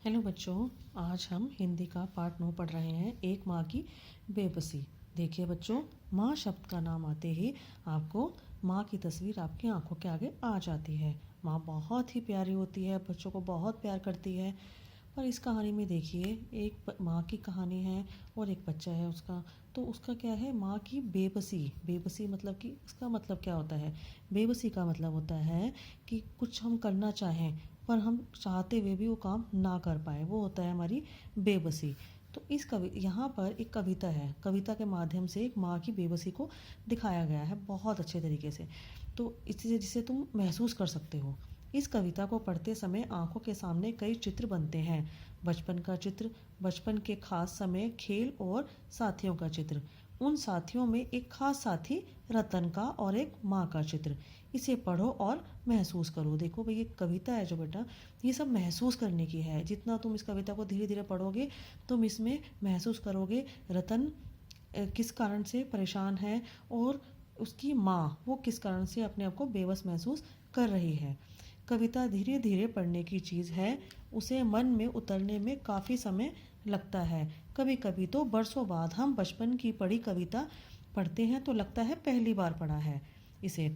Hello बच्चों, आज हम हिंदी का पाठ 9 पढ़ रहे हैं। एक माँ की बेबसी। देखिए बच्चों, माँ शब्द का नाम आते ही आपको माँ की तस्वीर आपकी आंखों के आगे आ जाती है। माँ बहुत ही प्यारी होती है, बच्चों को बहुत प्यार करती है। पर इस कहानी में देखिए, एक माँ की कहानी है और एक बच्चा है उसका। तो उसका क्या है, माँ की बेबसी। बेबसी मतलब कि उसका मतलब क्या होता है? बेबसी का मतलब होता है कि कुछ हम करना चाहें पर हम चाहते हुए भी वो काम ना कर पाए, वो होता है हमारी बेबसी। तो इस यहाँ पर एक कविता है। कविता के माध्यम से एक माँ की बेबसी को दिखाया गया है बहुत अच्छे तरीके से। तो इससे जिसे तुम महसूस कर सकते हो। इस कविता को पढ़ते समय आंखों के सामने कई चित्र बनते हैं। बचपन का चित्र, बचपन के खास समय, खेल और साथियों का चित्र। उन साथियों में एक खास साथी रतन का और एक माँ का चित्र। इसे पढ़ो और महसूस करो। देखो भाई, ये कविता है जो बेटा, ये सब महसूस करने की है। जितना तुम इस कविता को धीरे धीरे पढ़ोगे, तुम इसमें महसूस करोगे रतन किस कारण से परेशान है और उसकी माँ वो किस कारण से अपने आप को बेबस महसूस कर रही है। कविता धीरे धीरे पढ़ने की चीज़ है, उसे मन में उतरने में काफ़ी समय लगता है। कभी कभी तो बरसों बाद हम बचपन की पढ़ी कविता पढ़ते हैं तो लगता है पहली बार पढ़ा है इसे।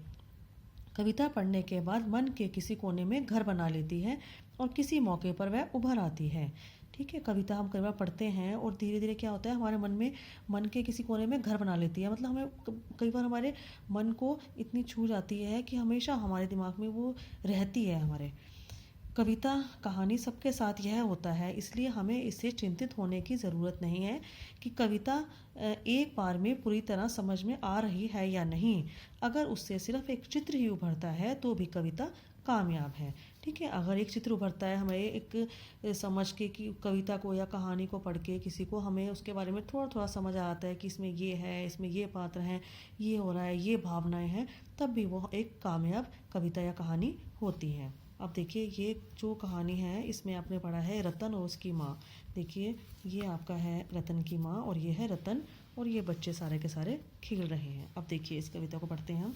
कविता पढ़ने के बाद मन के किसी कोने में घर बना लेती है और किसी मौके पर वह उभर आती है। ठीक है, कविता हम कई बार पढ़ते हैं और धीरे धीरे क्या होता है, हमारे मन में मन के किसी कोने में घर बना लेती है। मतलब हमें कई बार हमारे मन को इतनी छू जाती है कि हमेशा हमारे दिमाग में वो रहती है हमारे। कविता कहानी सबके साथ यह होता है, इसलिए हमें इससे चिंतित होने की ज़रूरत नहीं है कि कविता एक बार में पूरी तरह समझ में आ रही है या नहीं। अगर उससे सिर्फ एक चित्र ही उभरता है तो भी कविता कामयाब है। ठीक है, अगर एक चित्र उभरता है हमें एक समझ के कि कविता को या कहानी को पढ़ के किसी को हमें उसके बारे में थोड़ा थोड़ा समझ आ आता है कि इसमें ये है, इसमें ये पात्र हैं, ये हो रहा है, ये भावनाएं हैं, तब भी वो एक कामयाब कविता या कहानी होती है। अब देखिए, ये जो कहानी है इसमें आपने पढ़ा है रतन और उसकी माँ। देखिए, ये आपका है रतन की माँ और ये है रतन, और ये बच्चे सारे के सारे खेल रहे हैं। अब देखिए, इस कविता को पढ़ते हैं हम।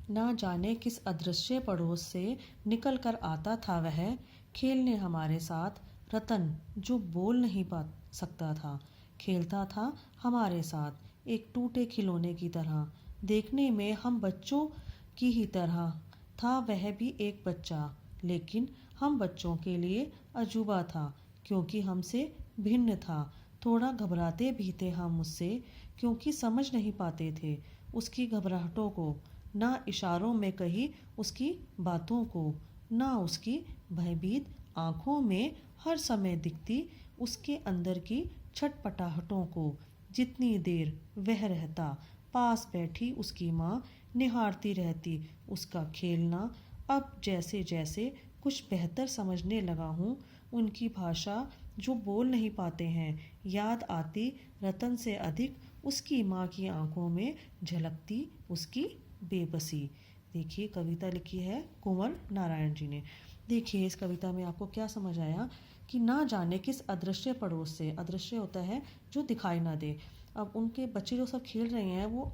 ना जाने किस अदृश्य पड़ोस से निकल कर आता था वह, खेलने हमारे साथ। रतन जो बोल नहीं पा सकता था, खेलता था हमारे साथ एक टूटे खिलौने की तरह। देखने में हम बच्चों की ही तरह था वह भी एक बच्चा, लेकिन हम बच्चों के लिए अजूबा था क्योंकि हमसे भिन्न था। थोड़ा घबराते भी थे हम उससे क्योंकि समझ नहीं पाते थे उसकी घबराहटों को, ना इशारों में कही उसकी बातों को, ना उसकी भयभीत आँखों में हर समय दिखती उसके अंदर की छटपटाहटों को। जितनी देर वह रहता पास बैठी उसकी माँ निहारती रहती उसका खेलना। अब जैसे जैसे कुछ बेहतर समझने लगा हूँ, उनकी भाषा जो बोल नहीं पाते हैं, याद आती रतन से अधिक उसकी माँ की आंखों में झलकती उसकी बेबसी। देखिए, कविता लिखी है कुंवर नारायण जी ने। देखिए, इस कविता में आपको क्या समझ आया कि ना जाने किस अदृश्य पड़ोस से, अदृश्य होता है जो दिखाई ना दे। अब उनके बच्चे जो सब खेल रहे हैं वो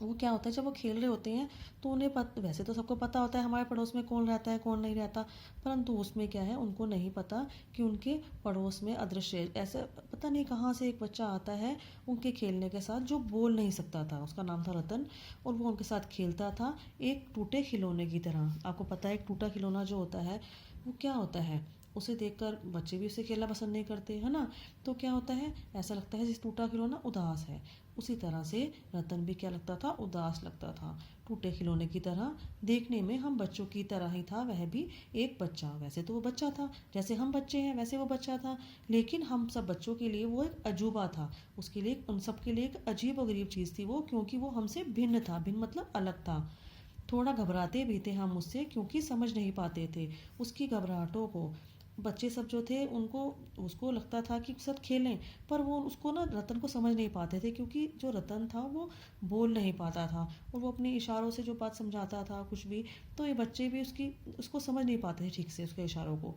क्या होता है, जब वो खेल रहे होते हैं तो उन्हें वैसे तो सबको पता होता है हमारे पड़ोस में कौन रहता है कौन नहीं रहता, परंतु उसमें क्या है, उनको नहीं पता कि उनके पड़ोस में अदृश्य ऐसे पता नहीं कहाँ से एक बच्चा आता है उनके खेलने के साथ जो बोल नहीं सकता था। उसका नाम था रतन और वो उनके साथ खेलता था एक टूटे खिलौने की तरह। आपको पता है एक टूटा खिलौना जो होता है वो क्या होता है, उसे देखकर बच्चे भी उसे खेलना पसंद नहीं करते, है ना। तो क्या होता है, ऐसा लगता है जिस टूटा खिलौना उदास है। उसी तरह से रतन भी क्या लगता था, उदास लगता था, टूटे खिलौने की तरह। देखने में हम बच्चों की तरह ही था वह भी एक बच्चा। वैसे तो वो बच्चा था, जैसे हम बच्चे हैं वैसे वो बच्चा था, लेकिन हम सब बच्चों के लिए वो एक अजूबा था। उसके लिए, उन सब के लिए एक अजीब व गरीब चीज़ थी वो, क्योंकि वो हमसे भिन्न था। भिन्न मतलब अलग था। थोड़ा घबराते भी थे हम उससे क्योंकि समझ नहीं पाते थे उसकी घबराहटों को। बच्चे सब जो थे उनको उसको लगता था कि सब खेलें, पर वो उसको ना रतन को समझ नहीं पाते थे क्योंकि जो रतन था वो बोल नहीं पाता था और वो अपने इशारों से जो बात समझाता था कुछ भी, तो ये बच्चे भी उसको समझ नहीं पाते थे ठीक से उसके इशारों को।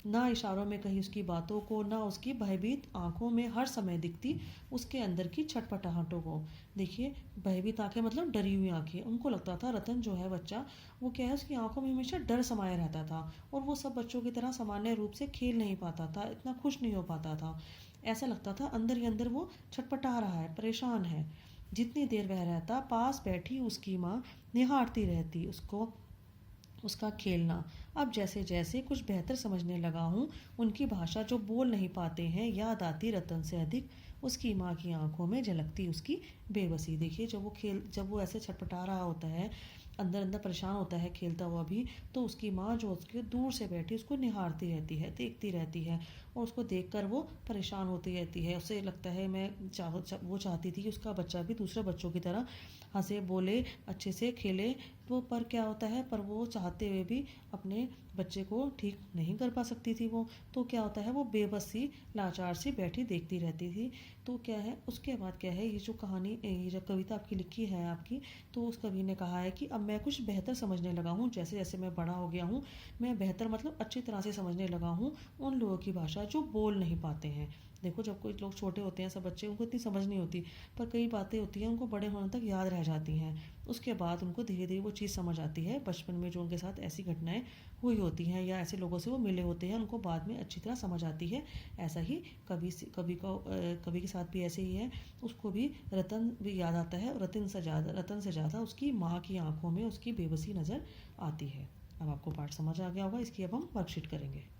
ना इशारों में कही उसकी बातों को, ना उसकी भयभीत आंखों में हर समय दिखती उसके अंदर की छटपटाहटों को। देखिए, भयभीत आंखें मतलब डरी हुई आंखें। उनको लगता था रतन जो है बच्चा, वो क्या है, उसकी आंखों में हमेशा डर समाया रहता था और वो सब बच्चों की तरह सामान्य रूप से खेल नहीं पाता था, इतना खुश नहीं हो पाता था। ऐसा लगता था अंदर ही अंदर वो छटपटा रहा है, परेशान है। जितनी देर वह रहता, पास बैठी उसकी माँ निहारती रहती उसको, उसका खेलना। अब जैसे जैसे कुछ बेहतर समझने लगा हूँ, उनकी भाषा जो बोल नहीं पाते हैं याद आती रतन से अधिक उसकी माँ की आंखों में झलकती उसकी बेबसी। देखिए, जब वो ऐसे छटपटा रहा होता है, अंदर अंदर परेशान होता है खेलता हुआ भी, तो उसकी माँ जो उसके दूर से बैठी उसको निहारती रहती है, देखती रहती है और उसको देखकर वो परेशान होती रहती है। उसे लगता है वो चाहती थी कि उसका बच्चा भी दूसरे बच्चों की तरह हंसे, बोले, अच्छे से खेले। तो पर क्या होता है, पर वो चाहते हुए भी अपने बच्चे को ठीक नहीं कर पा सकती थी वो। तो क्या होता है, वो बेबस सी लाचार सी बैठी देखती रहती थी। तो क्या है, उसके बाद क्या है, ये जो कहानी, ये जो कविता आपकी लिखी है आपकी, तो उस कवि ने कहा है कि अब मैं कुछ बेहतर समझने लगा हूँ, जैसे जैसे मैं बड़ा हो गया हूँ, मैं बेहतर मतलब अच्छी तरह से समझने लगा हूँ उन लोगों की भाषा जो बोल नहीं पाते हैं। देखो, जब कोई लोग छोटे होते हैं, सब बच्चे, उनको इतनी समझ नहीं होती, पर कई बातें होती हैं उनको बड़े होने तक याद रह जाती हैं। उसके बाद उनको धीरे धीरे वो चीज़ समझ आती है। बचपन में जो उनके साथ ऐसी घटनाएं हुई होती हैं या ऐसे लोगों से वो मिले होते हैं, उनको बाद में अच्छी तरह समझ आती है। ऐसा ही कवि के साथ भी ऐसे ही है। उसको भी रतन भी याद आता है, रतन से ज़्यादा उसकी माँ की आंखों में उसकी बेबसी नज़र आती है। अब आपको पाठ समझ आ गया होगा। इसकी अब हम वर्कशीट करेंगे।